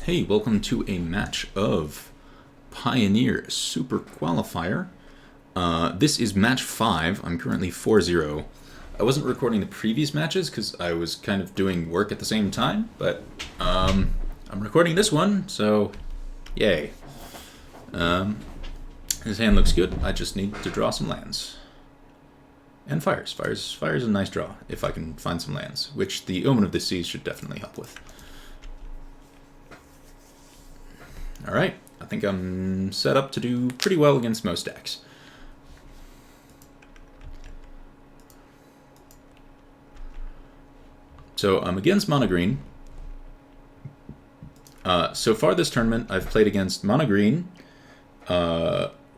Hey, welcome to a match of Pioneer Super Qualifier. This is match 5. I'm currently 4-0. I wasn't recording the previous matches because I was kind of doing work at the same time, but I'm recording this one, so yay. His hand looks good. I just need to draw some lands. And fires. Fires is a nice draw, if I can find some lands, which the Omen of the Seas should definitely help with. Alright, I think I'm set up to do pretty well against most decks. So I'm against MonoG. So far this tournament, I've played against MonoG,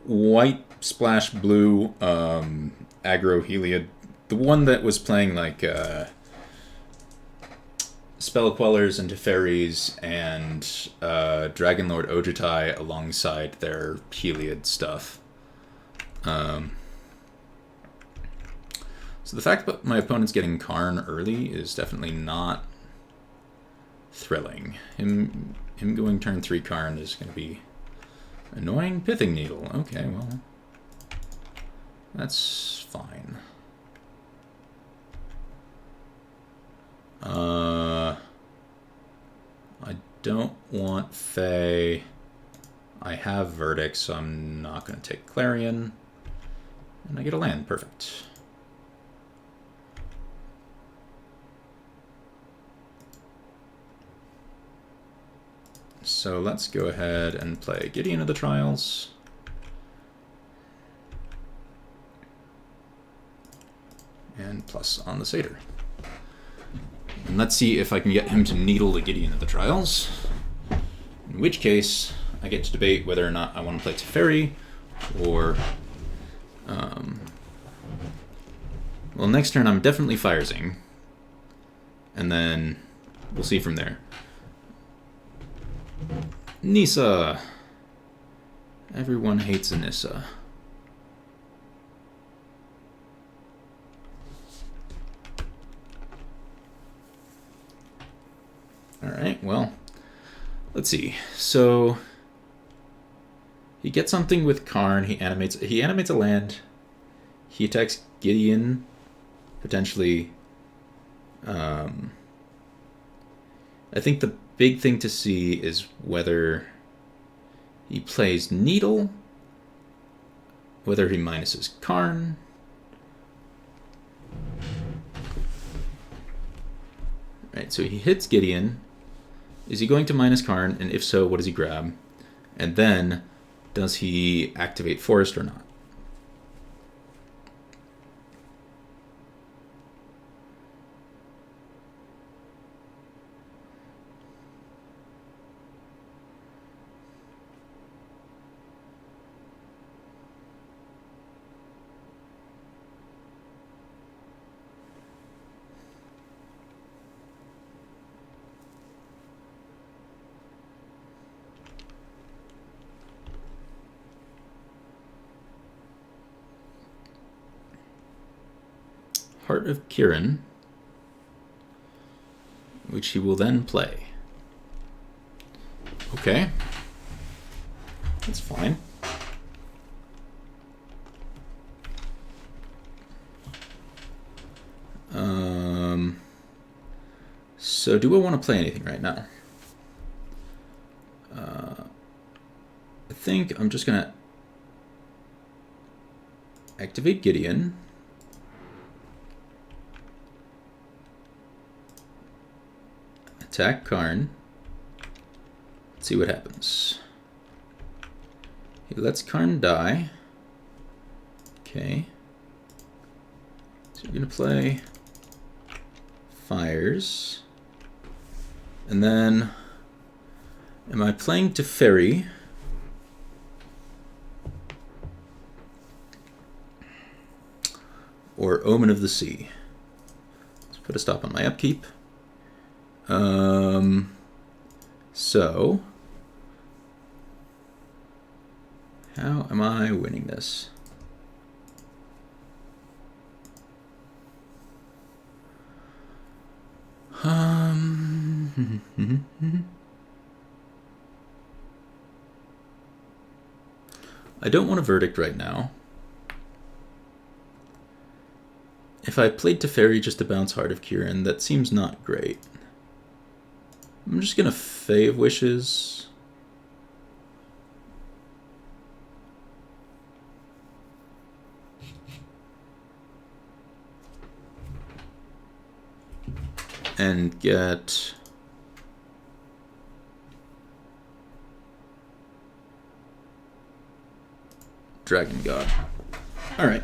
white splash blue aggro Heliod, the one that was playing like Spell Quellers and Teferis and Dragonlord Ojutai alongside their Heliod stuff. So the fact that my opponent's getting Karn early is definitely not thrilling. Him going turn 3 Karn is going to be annoying. Pithing Needle. Okay, well, that's fine. I don't want Fae. I have Verdict, so I'm not going to take Clarion. And I get a land. Perfect. So let's go ahead and play Gideon of the Trials. And plus on the Satyr. And let's see if I can get him to needle the Gideon of the Trials. In which case, I get to debate whether or not I want to play Teferi or... well, next turn I'm definitely Firesing. And then we'll see from there. Nissa! Everyone hates a Nissa. Alright, well, let's see. So he gets something with Karn, he animates a land, he attacks Gideon, potentially. I think the big thing to see is whether he plays Needle, whether he minuses Karn. Right, so he hits Gideon. Is he going to minus Karn? And if so, what does he grab? And then, does he activate Forest or not? Heart of Kirin, which he will then play. Okay. That's fine. So do I want to play anything right now? I think I'm just going to activate Gideon. Attack Karn. Let's see what happens. He lets Karn die. Okay. So we're going to play Fires. And then, am I playing Teferi? Or Omen of the Sea? Let's put a stop on my upkeep. So, how am I winning this? I don't want a verdict right now. If I played Teferi just to bounce Heart of Kirin, that seems not great. I'm just gonna Fae of Wishes. And get Dragon God. Alright.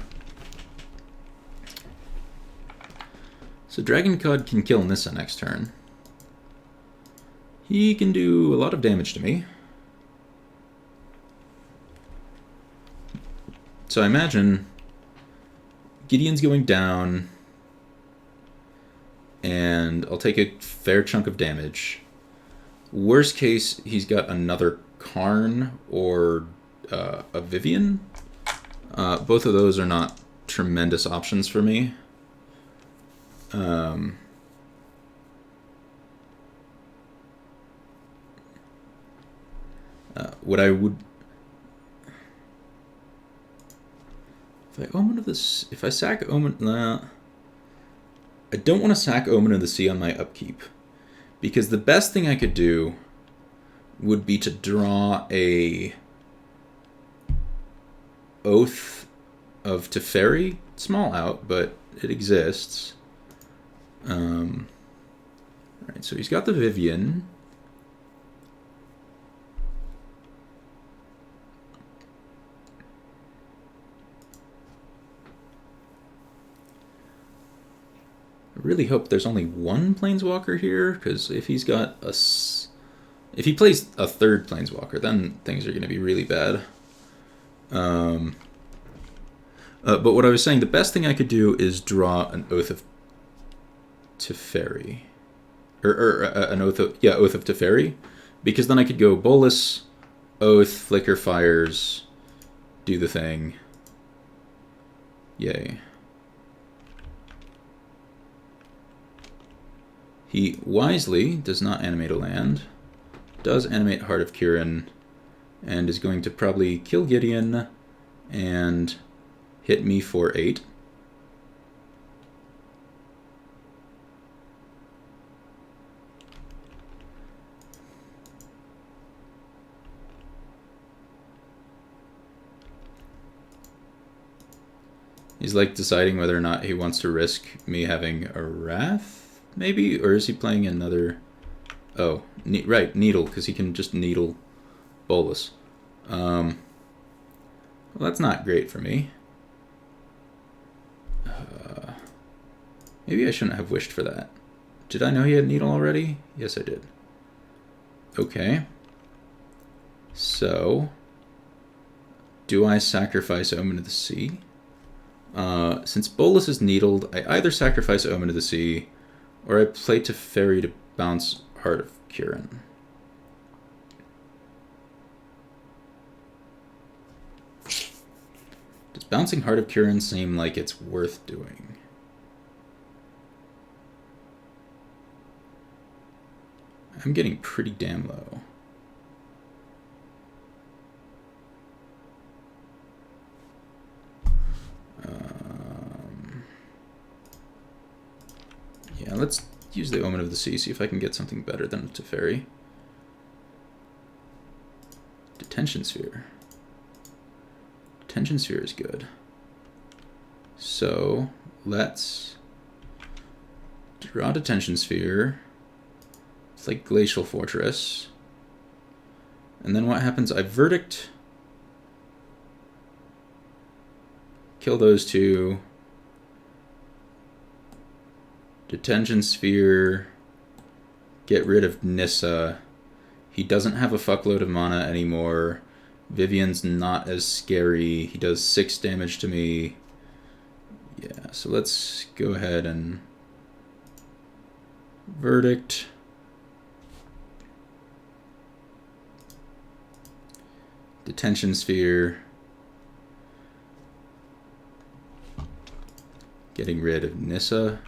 So Dragon God can kill Nissa next turn. He can do a lot of damage to me. So I imagine Gideon's going down, and I'll take a fair chunk of damage. Worst case, he's got another Karn or a Vivian. Both of those are not tremendous options for me. What I would... If I sack Omen... I don't want to sack Omen of the Sea on my upkeep. Because the best thing I could do would be to draw a Oath of Teferi. Small out, but it exists. Alright, so he's got the Vivian. I really hope there's only one Planeswalker here, because if he's got a... If he plays a third Planeswalker, then things are going to be really bad. But what I was saying, the best thing I could do is draw an Oath of Teferi. An Oath of... Yeah, Oath of Teferi. Because then I could go Bolus, Oath, Flicker Fires, do the thing. Yay. He wisely does not animate a land, does animate Heart of Kirin, and is going to probably kill Gideon and hit me for 8. He's like deciding whether or not he wants to risk me having a Wrath. Maybe? Or is he playing another... Oh, right, Needle, because he can just Needle Bolus. Well, that's not great for me. Maybe I shouldn't have wished for that. Did I know he had Needle already? Yes, I did. Okay. So, do I sacrifice Omen of the Sea? Since Bolus is Needled, I either sacrifice Omen of the Sea, or I play Teferi to bounce Heart of Kirin. Does bouncing Heart of Kirin seem like it's worth doing? I'm getting pretty damn low. Yeah, let's use the Omen of the Sea, see if I can get something better than Teferi. Detention Sphere. Detention Sphere is good. So, let's draw Detention Sphere. It's like Glacial Fortress. And then what happens? I Verdict. Kill those two. Detention Sphere, get rid of Nissa. He doesn't have a fuckload of mana anymore. Vivian's not as scary. He does 6 damage to me. Yeah, so let's go ahead and Verdict. Detention Sphere. Getting rid of Nissa.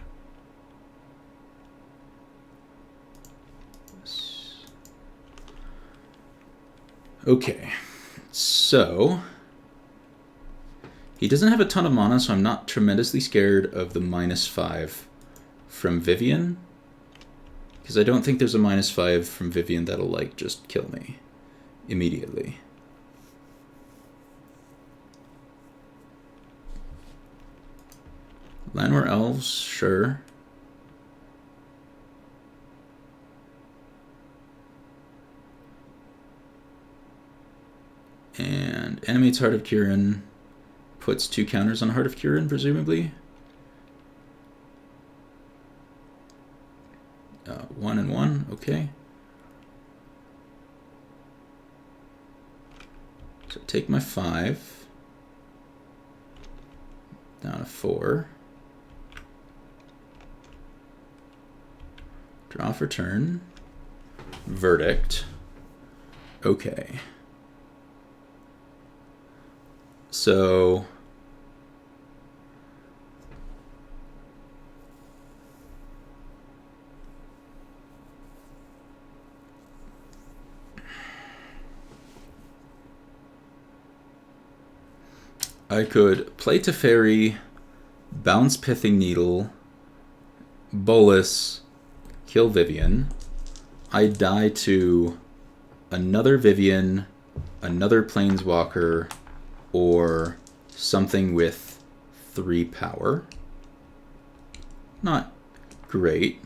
Okay, so He doesn't have a ton of mana, so I'm not tremendously scared of the -5 from Vivian. Because I don't think there's a -5 from Vivian that'll, like, just kill me immediately. Llanowar Elves, sure. And animates Heart of Kirin, puts 2 counters on Heart of Kirin, presumably. 1 and 1, okay. So take my 5, down to 4. Draw for turn. Verdict. Okay. So I could play Teferi, bounce Pithing Needle, Bolus, kill Vivian. I die to another Vivian, another Planeswalker, or something with 3 power. Not great,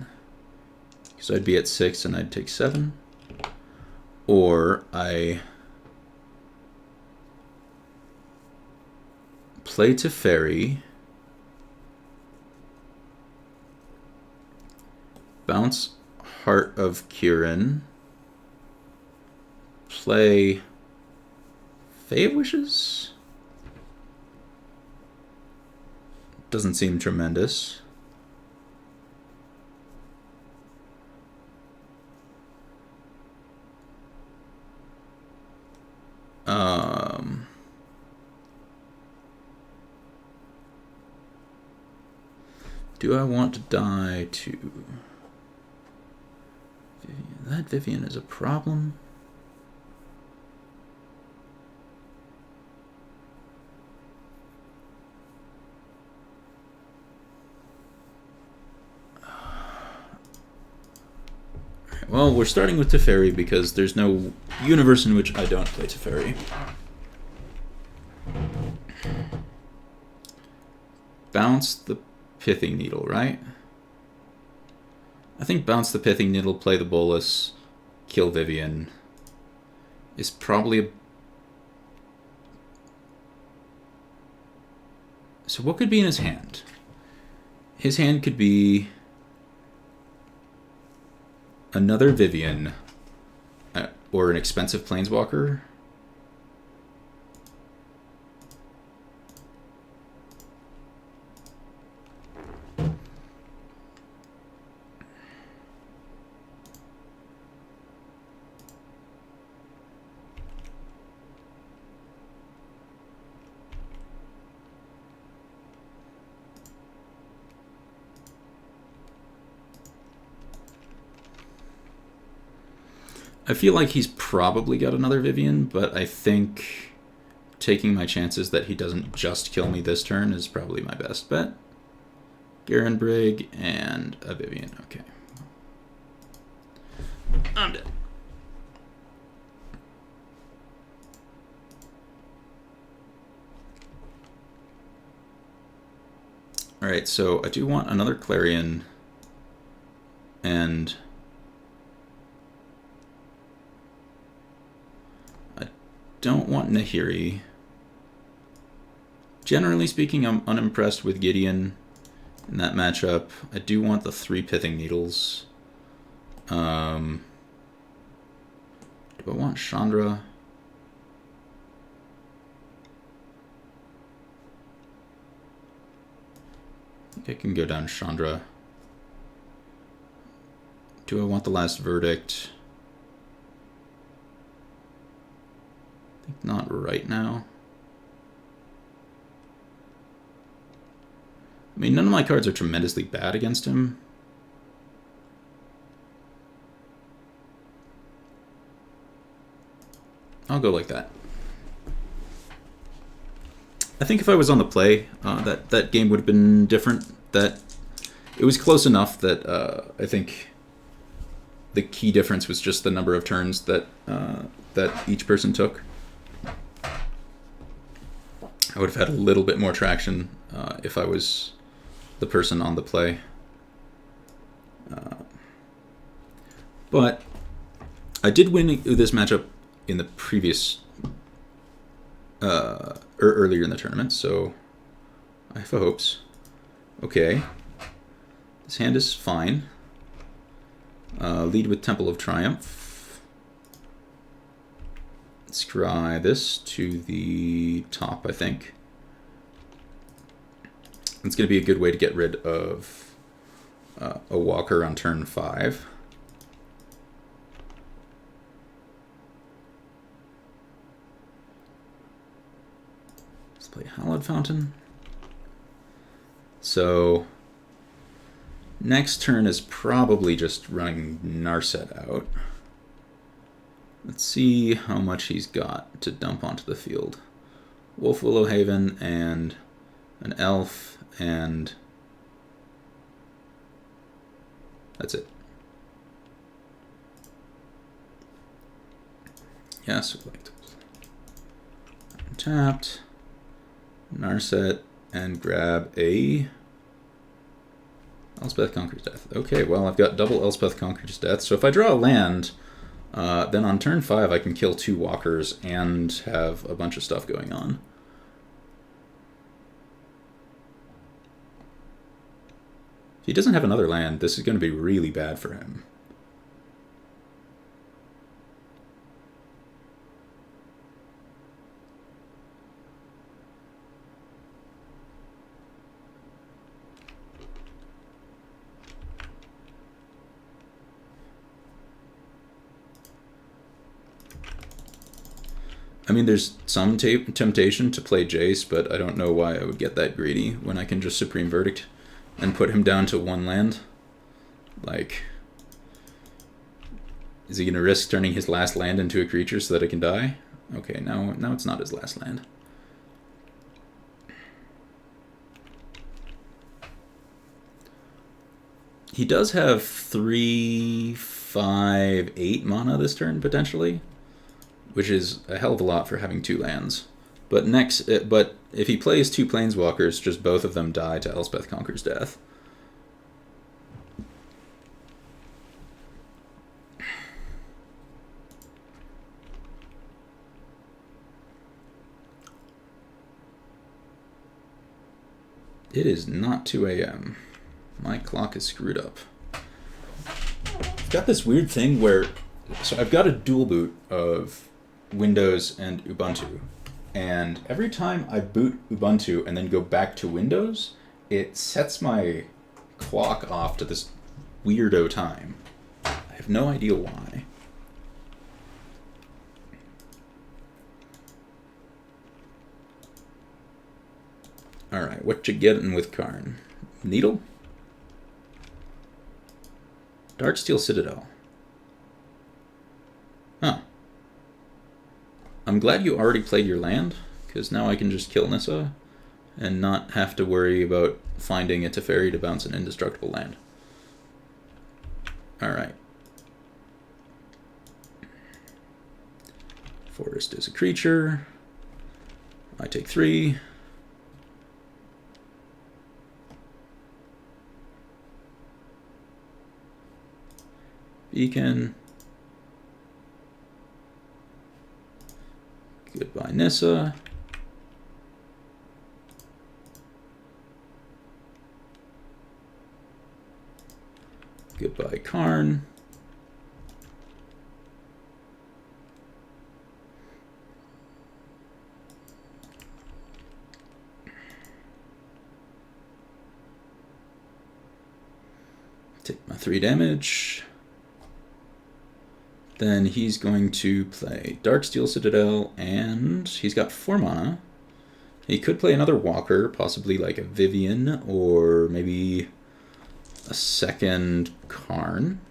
because I'd be at 6 and I'd take 7. Or I play Teferi, bounce Heart of Kirin, play Fae of Wishes? Doesn't seem tremendous. Do I want to die to Vivian? That Vivian is a problem. Well, we're starting with Teferi because there's no universe in which I don't play Teferi. Bounce the Pithing Needle, right? I think bounce the Pithing Needle, play the Bolus, kill Vivian is probably a... So what could be in his hand? His hand could be another Vivian, or an expensive Planeswalker. I feel like he's probably got another Vivian, but I think taking my chances that he doesn't just kill me this turn is probably my best bet. Garen Brig and a Vivian. Okay. I'm dead. Alright, so I do want another Clarion and don't want Nahiri. Generally speaking, I'm unimpressed with Gideon in that matchup. I do want the 3 Pithing Needles. Do I want Chandra? I think I can go down Chandra. Do I want the Last Verdict? Not right now. I mean, none of my cards are tremendously bad against him. I'll go like that. I think if I was on the play, that game would have been different. That it was close enough that I think the key difference was just the number of turns that each person took. I would have had a little bit more traction if I was the person on the play. But I did win this matchup in the previous or earlier in the tournament, so I have hopes. Okay, this hand is fine. Lead with Temple of Triumph. Scry this to the top, I think. It's going to be a good way to get rid of a walker on turn 5. Let's play Hallowed Fountain. So next turn is probably just running Narset out. Let's see how much he's got to dump onto the field. Wolf Willowhaven and an elf, and that's it. Yes, tapped, Narset, and grab a Elspeth Conquers Death. Okay, well, I've got double Elspeth Conquers Death, so if I draw a land, then on turn 5 I can kill 2 walkers and have a bunch of stuff going on. If he doesn't have another land, this is going to be really bad for him. I mean, there's some temptation to play Jace, but I don't know why I would get that greedy when I can just Supreme Verdict and put him down to 1 land. Like, is he going to risk turning his last land into a creature so that it can die? Okay, now it's not his last land. He does have 3, 5, 8 mana this turn, potentially, which is a hell of a lot for having 2 lands. But if he plays 2 Planeswalkers, just both of them die to Elspeth Conquers Death. It is not 2 a.m. My clock is screwed up. I've got this weird thing where, so I've got a dual boot of Windows and Ubuntu. And every time I boot Ubuntu and then go back to Windows, it sets my clock off to this weirdo time. I have no idea why. Alright, what you getting with Karn? Needle? Darksteel Citadel. Huh. I'm glad you already played your land, because now I can just kill Nissa and not have to worry about finding a Teferi to bounce an indestructible land. Alright. Forest is a creature. I take 3. Beacon. Goodbye, Nissa. Goodbye, Karn. Take my 3 damage. Then he's going to play Darksteel Citadel, and he's got 4 mana. He could play another walker, possibly like a Vivian, or maybe a second Karn.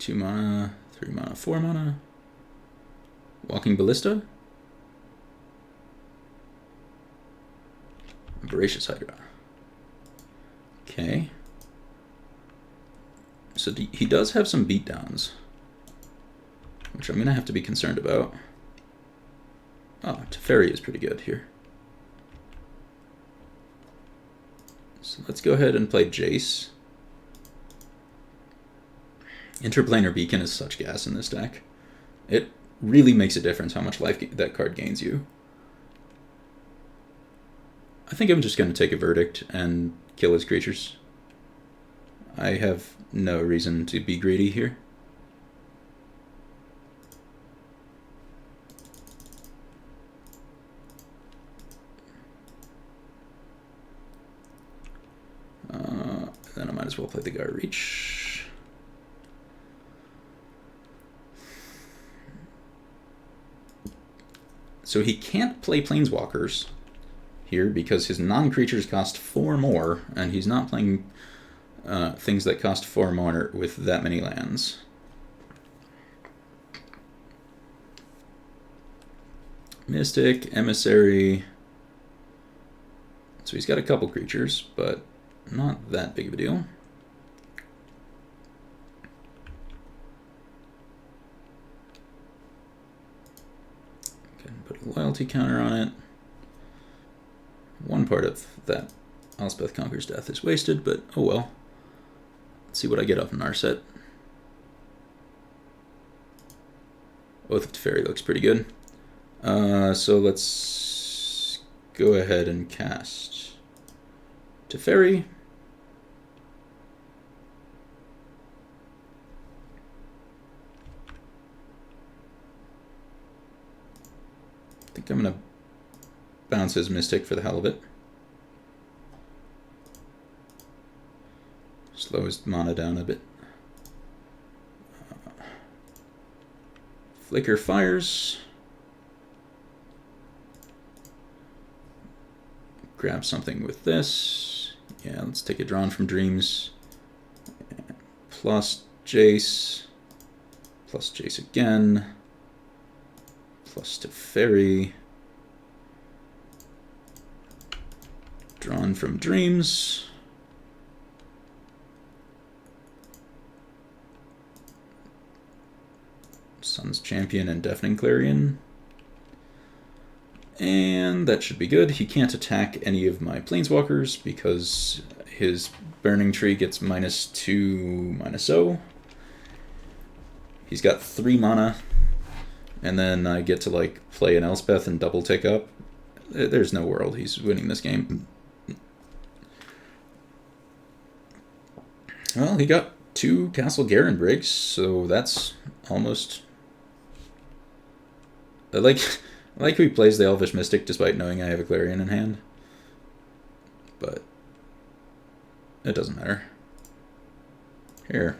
2 mana, 3 mana, 4 mana. Walking Ballista. Voracious Hydra. Okay. So he does have some beatdowns, which I'm going to have to be concerned about. Oh, Teferi is pretty good here. So let's go ahead and play Jace. Interplanar Beacon is such gas in this deck. It really makes a difference how much life that card gains you. I think I'm just going to take a Verdict and kill his creatures. I have no reason to be greedy here. Then I might as well play the Gar Reach. So he can't play Planeswalkers here because his non-creatures cost 4 more, and he's not playing things that cost 4 more with that many lands. Mystic, Emissary. So he's got a couple creatures, but not that big of a deal. Go ahead and put a loyalty counter on it. One part of that Elspeth Conquers Death is wasted, but oh well. Let's see what I get off an Narset. Oath of Teferi looks pretty good. So let's go ahead and cast Teferi. I think I'm going to bounce his Mystic for the hell of it. Slow his mana down a bit. Flicker Fires. Grab something with this. Yeah, let's take a Drawn from Dreams. Plus Jace. Plus Jace again. Plus Teferi. Drawn from Dreams. Sun's Champion and Deafening Clarion. And that should be good. He can't attack any of my Planeswalkers because his Burning Tree gets -2, -0. He's got 3 mana, and then I get to like play an Elspeth and double tick up. There's no world he's winning this game. Well, he got 2 Castle Garen breaks, so that's almost... I like how he plays the Elvish Mystic despite knowing I have a Clarion in hand. But it doesn't matter. Here.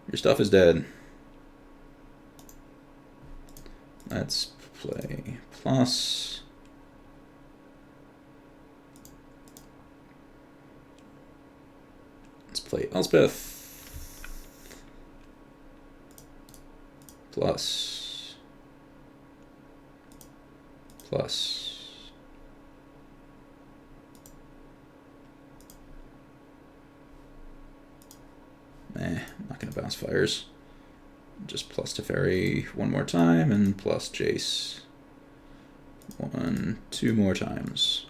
Your stuff is dead. Let's play plus. Let's play Elspeth. Plus. I'm not going to bounce fires. Just plus Teferi 1 more time, and plus Jace 2 more times.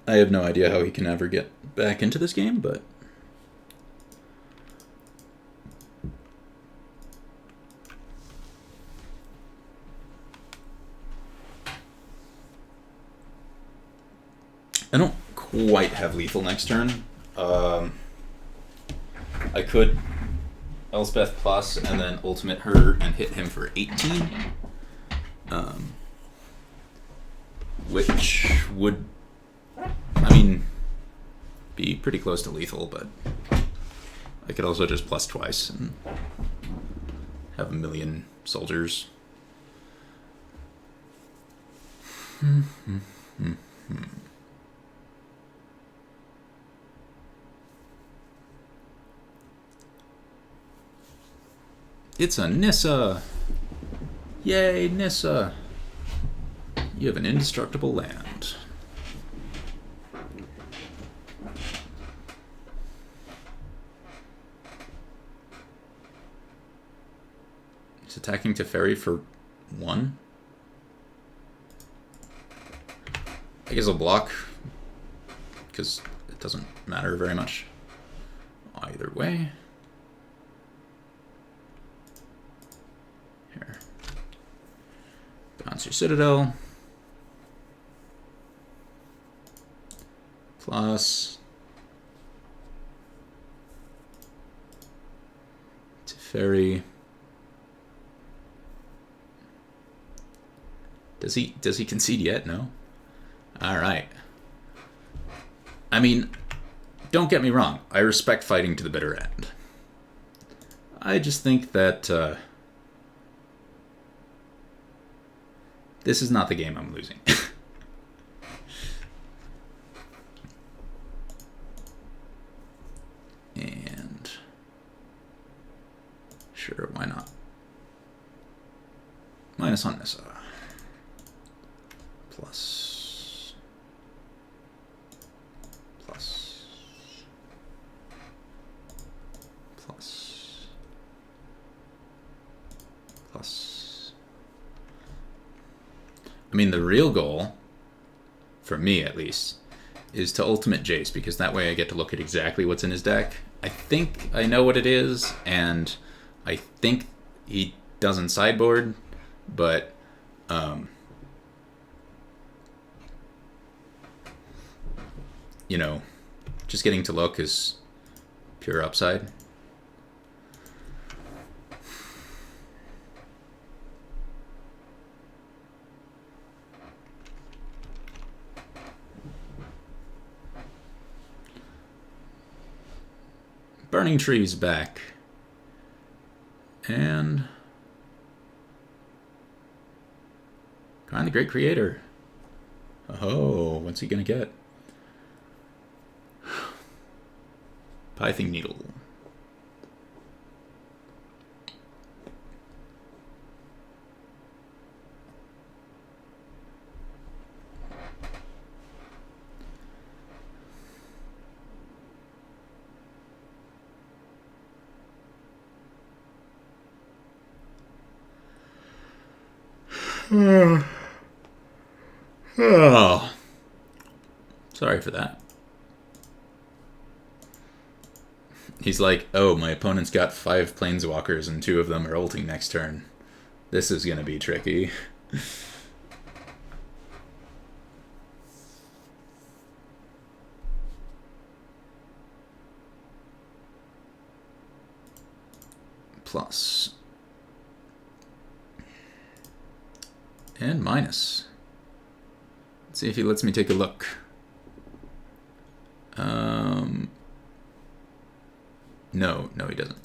I have no idea how he can ever get back into this game, but... I don't quite have lethal next turn. I could Elspeth plus and then ultimate her and hit him for 18. Which would, I mean, be pretty close to lethal, but I could also just plus twice and have 1,000,000 soldiers. It's a Nissa! Yay, Nissa! You have an indestructible land. It's attacking Teferi for 1. I guess I'll block, because it doesn't matter very much either way. Here. Bounce your Citadel. Plus Teferi. Does he concede yet? No? Alright. I mean, don't get me wrong. I respect fighting to the bitter end. I just think that this is not the game I'm losing. And sure, why not? Minus on Nissa. Plus. Plus. Plus. Plus. I mean, the real goal, for me at least, is to ultimate Jace, because that way I get to look at exactly what's in his deck. I think I know what it is, and I think he doesn't sideboard, but you know, just getting to look is pure upside. Burning Tree's back. And Kind the Great Creator. Oh, what's he gonna get? Pithing Needle. Oh. Sorry for that. He's like, oh, my opponent's got 5 planeswalkers and 2 of them are ulting next turn. This is gonna be tricky. Plus. And minus. Let's see if he lets me take a look. No, he doesn't.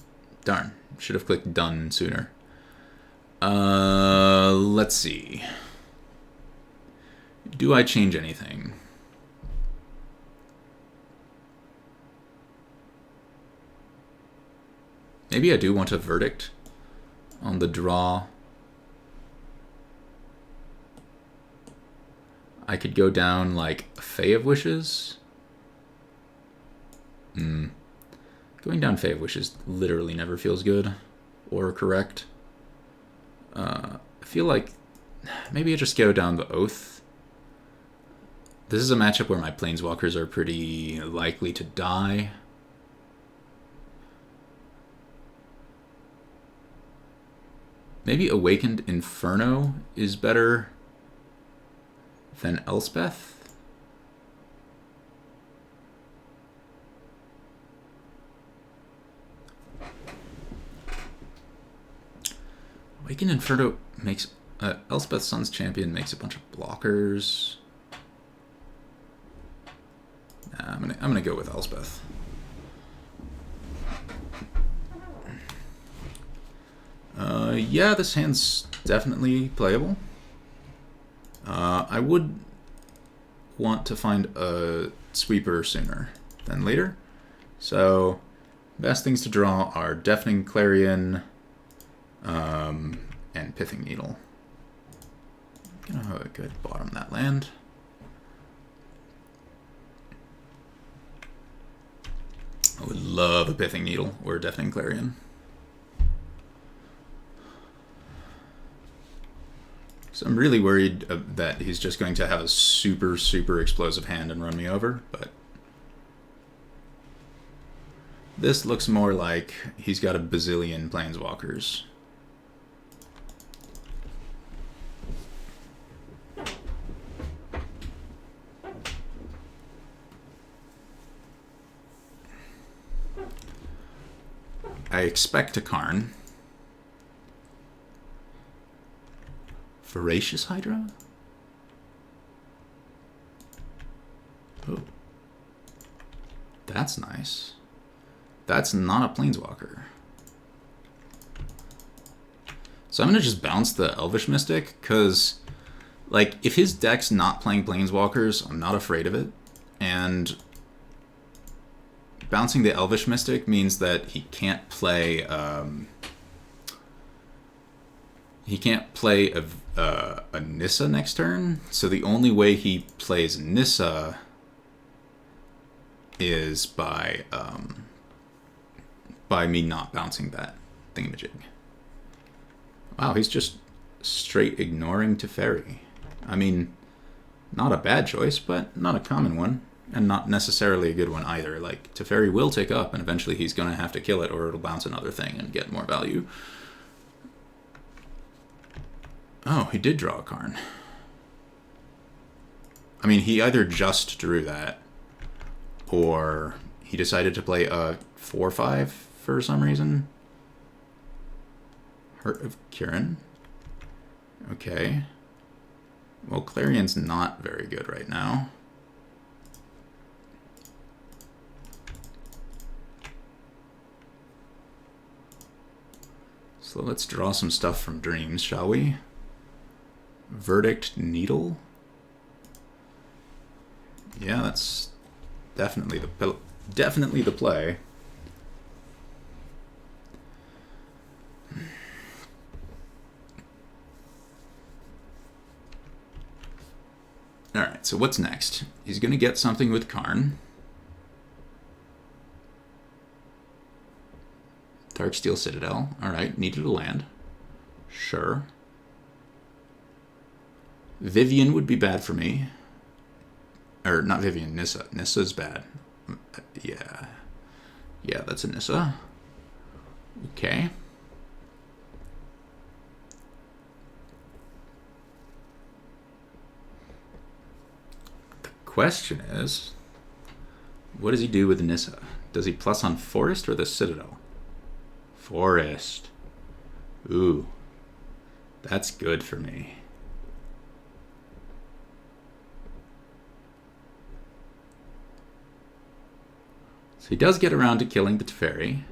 Darn. Should have clicked done sooner. Let's see. Do I change anything? Maybe I do want a verdict on the draw. I could go down like Fae of Wishes. Going down Fae of Wishes literally never feels good or correct. I feel like maybe I just go down the Oath. This is a matchup where my planeswalkers are pretty likely to die. Maybe Awakened Inferno is better than Elspeth. Awakened Inferno makes Elspeth Sun's Champion makes a bunch of blockers. Nah, I'm gonna go with Elspeth. Yeah, this hand's definitely playable. I would want to find a sweeper sooner than later. So, best things to draw are Deafening Clarion, And Pithing Needle. Gonna go bottom that land. I would love a Pithing Needle or a Deafening Clarion. So I'm really worried that he's just going to have a super, super explosive hand and run me over, but this looks more like he's got a bazillion Planeswalkers. I expect a Karn. Voracious Hydra? Oh. That's nice. That's not a Planeswalker. So I'm going to just bounce the Elvish Mystic, because, like, if his deck's not playing Planeswalkers, I'm not afraid of it. And bouncing the Elvish Mystic means that he can't play a Nissa next turn. So the only way he plays Nissa is by me not bouncing that thingamajig. Wow, he's just straight ignoring Teferi. I mean, not a bad choice, but not a common one. And not necessarily a good one either. Like, Teferi will take up, and eventually he's going to have to kill it, or it'll bounce another thing and get more value. Oh, he did draw a Karn. I mean, he either just drew that, or he decided to play a 4/5 for some reason. Heart of Kirin. Okay. Well, Clarion's not very good right now. So let's draw some stuff from Dreams, shall we? Verdict Needle? Yeah, that's definitely the play. Alright, so what's next? He's going to get something with Karn. Darksteel Citadel. Alright, needed a land. Sure. Vivian would be bad for me. Or, not Vivian, Nissa. Nissa's bad. Yeah. Yeah, that's a Nissa. Okay. The question is, what does he do with Nissa? Does he plus on Forest or the Citadel? Forest. Ooh. That's good for me. So he does get around to killing the Teferi.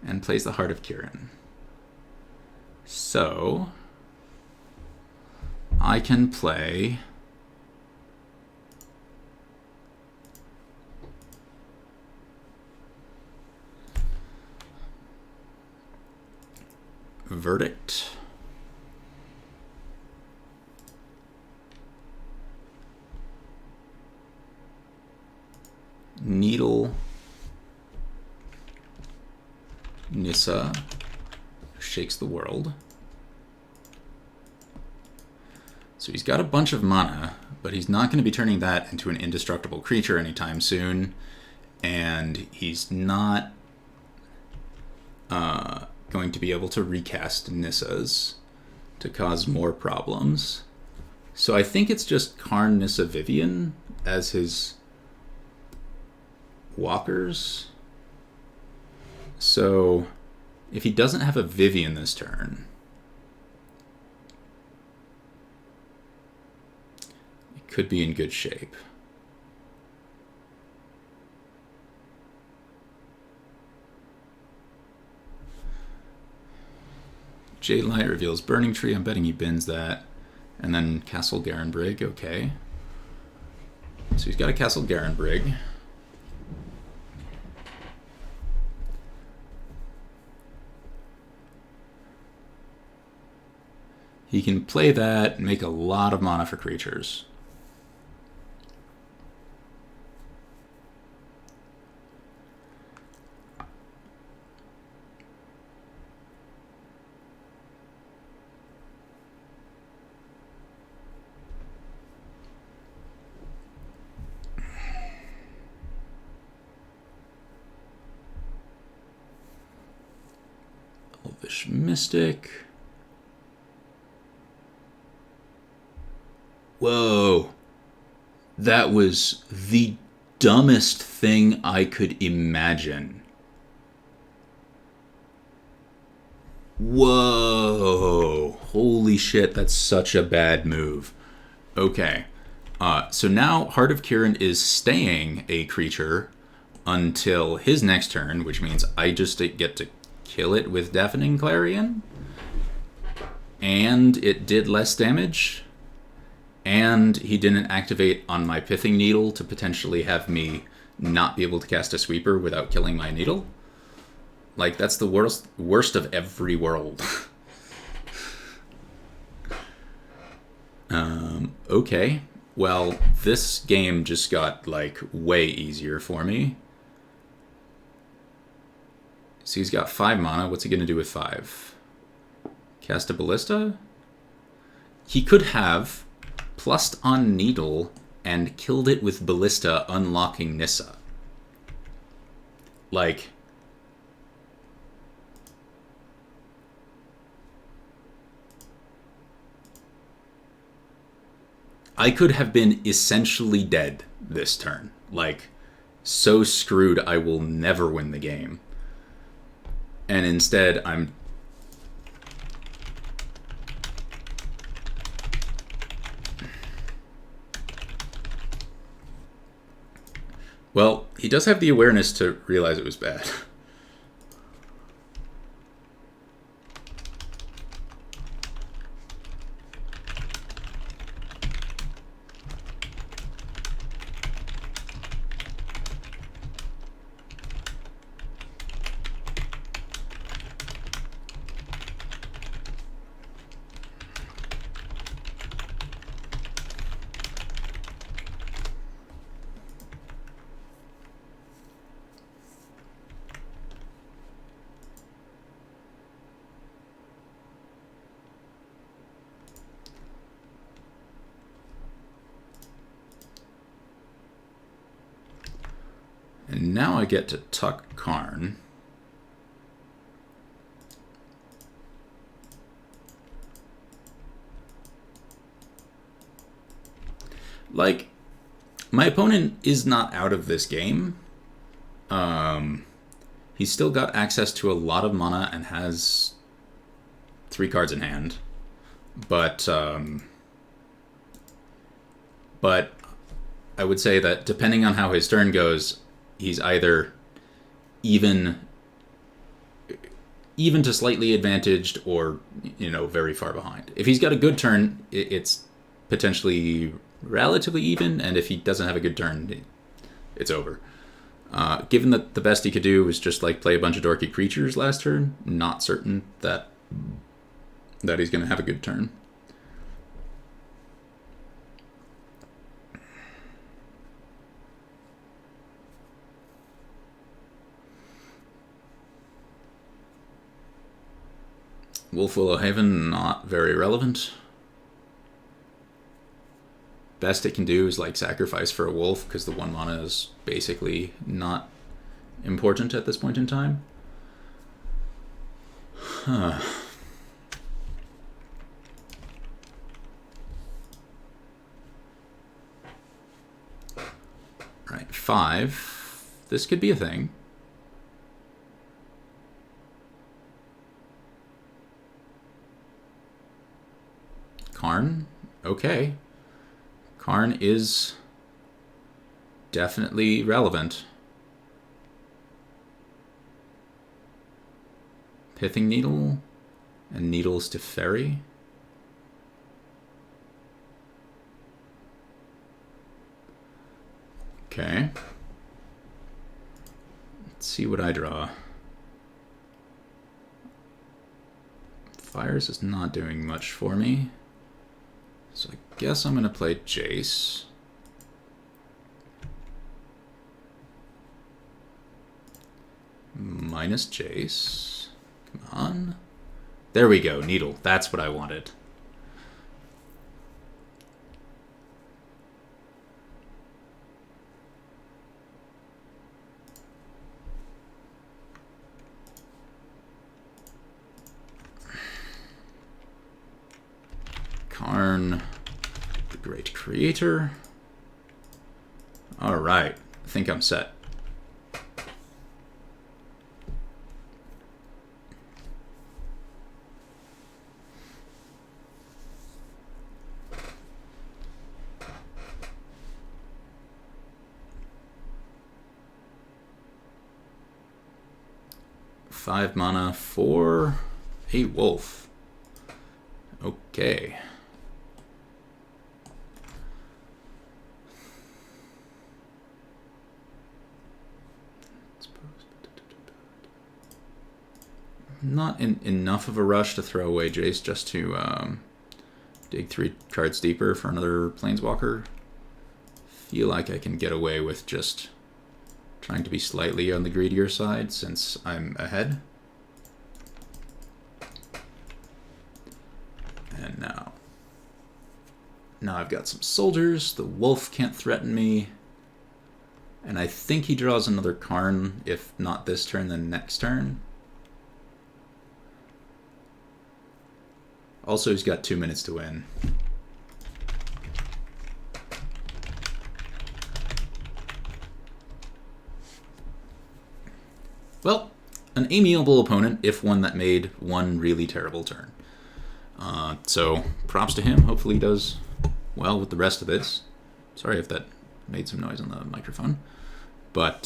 And plays the Heart of Kirin. So I can play Verdict. Needle. Nissa. Shakes the World. So he's got a bunch of mana, but he's not going to be turning that into an indestructible creature anytime soon. And he's not going to be able to recast Nissas to cause more problems. So I think it's just Karn, Nissa, Vivian as his walkers. So if he doesn't have a Vivian this turn, it could be in good shape. Jade Light reveals Burning Tree. I'm betting he bins that. And then Castle Garenbrig. Okay. So he's got a Castle Garenbrig. He can play that and make a lot of mana for creatures. Elvish Mystic. Whoa. That was the dumbest thing I could imagine. Whoa. Holy shit, that's such a bad move. Okay. So now Heart of Kiran is staying a creature until his next turn, which means I just get to kill it with Deafening Clarion. And it did less damage. And he didn't activate on my Pithing Needle to potentially have me not be able to cast a Sweeper without killing my Needle. Like, that's the worst of every world. Okay. Well, this game just got, like, way easier for me. So he's got 5 mana. What's he going to do with 5? Cast a Ballista? He could have plussed on Needle and killed it with Ballista, unlocking Nissa. Like, I could have been essentially dead this turn. Like, so screwed I will never win the game. And instead, I'm... Well, he does have the awareness to realize it was bad. And now I get to tuck Karn. Like, my opponent is not out of this game. He's still got access to a lot of mana and has 3 cards in hand. But I would say that depending on how his turn goes, he's either even to slightly advantaged or, you know, very far behind. If he's got a good turn, it's potentially relatively even, and if he doesn't have a good turn, it's over. Given that the best he could do was just like play a bunch of dorky creatures last turn, not certain that he's going to have a good turn. Wolf Willow Haven, not very relevant. Best it can do is like sacrifice for a wolf, because the 1 mana is basically not important at this point in time. Huh. Right, 5. This could be a thing. Karn? Okay. Karn is definitely relevant. Pithing Needle and Needles to Ferry. Okay. Let's see what I draw. Fires is not doing much for me. So I guess I'm going to play Jace. Minus Jace. Come on. There we go, Needle. That's what I wanted. Karn, the Great Creator. All right, I think I'm set. Five mana for a wolf. Okay. Not in enough of a rush to throw away Jace just to dig 3 cards deeper for another Planeswalker. Feel like I can get away with just trying to be slightly on the greedier side since I'm ahead. And now I've got some soldiers. The wolf can't threaten me. And I think he draws another Karn, if not this turn, then next turn. Also, he's got 2 minutes to win. Well, an amiable opponent, if one that made one really terrible turn. So, props to him. Hopefully he does well with the rest of this. Sorry if that made some noise on the microphone. But,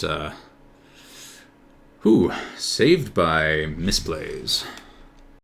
saved by misplays.